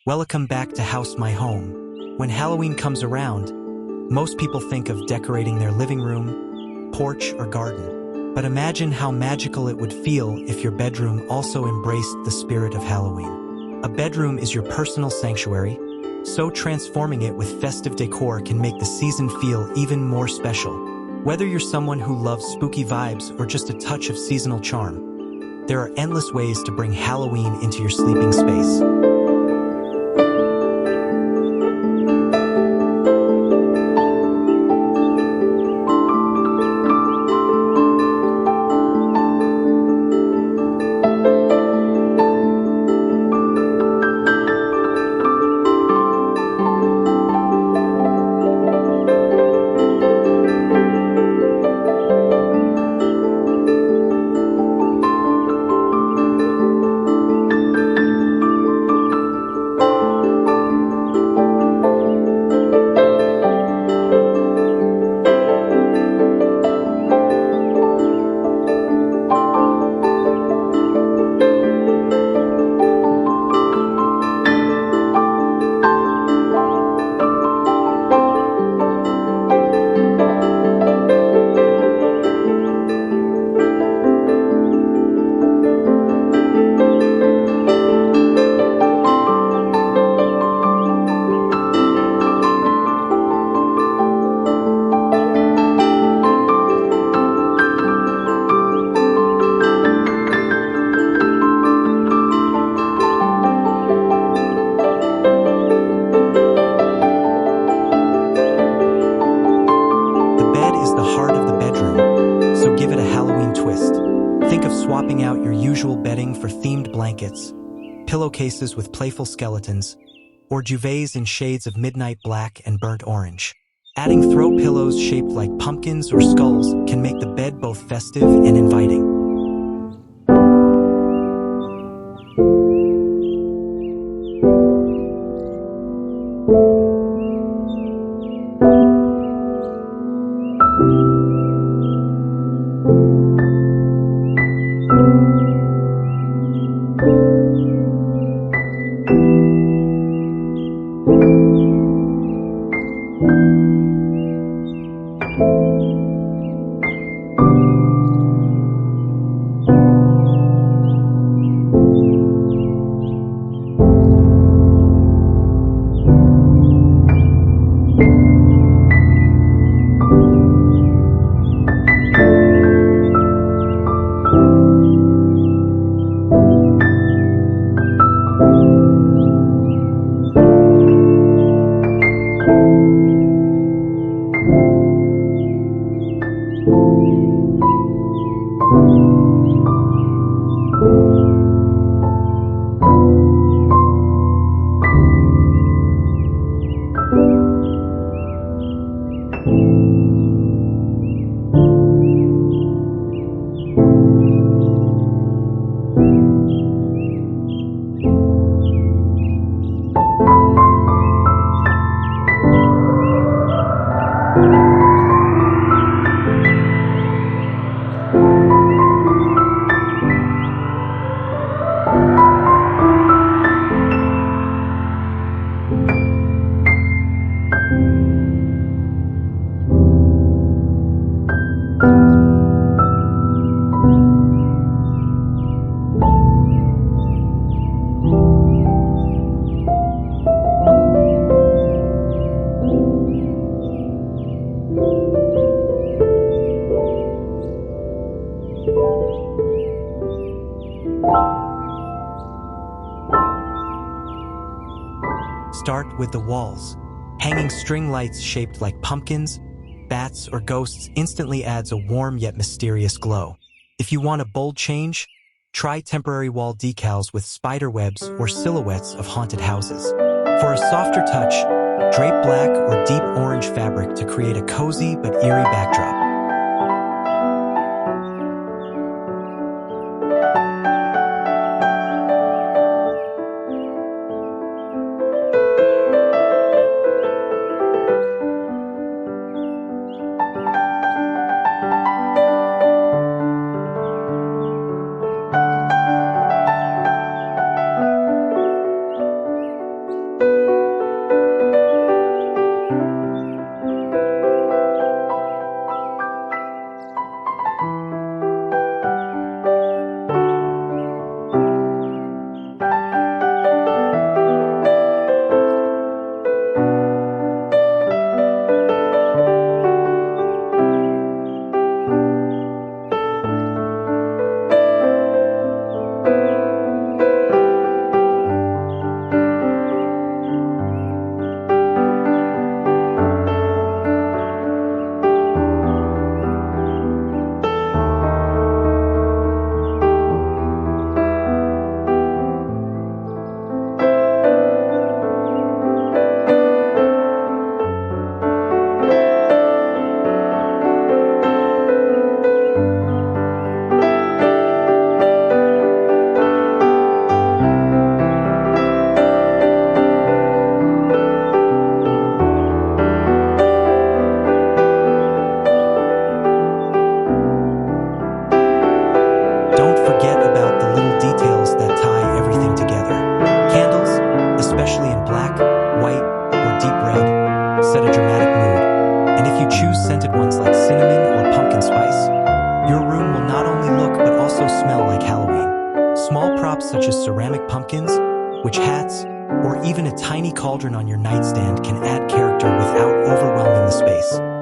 Welcome back to House My Home. When Halloween comes around, most people think of decorating their living room, porch, or garden. But imagine how magical it would feel if your bedroom also embraced the spirit of Halloween. A bedroom is your personal sanctuary, so transforming it with festive decor can make the season feel even more special. Whether you're someone who loves spooky vibes or just a touch of seasonal charm, there are endless ways to bring Halloween into your sleeping space. Swapping out your usual bedding for themed blankets, pillowcases with playful skeletons, or duvets in shades of midnight black and burnt orange. Adding throw pillows shaped like pumpkins or skulls can make the bed both festive and inviting. Start with the walls. Hanging string lights shaped like pumpkins, bats, or ghosts instantly adds a warm yet mysterious glow. If you want a bold change, try temporary wall decals with spiderwebs or silhouettes of haunted houses. For a softer touch, drape black or deep orange fabric to create a cozy but eerie backdrop. or even a tiny cauldron on your nightstand can add character without overwhelming the space.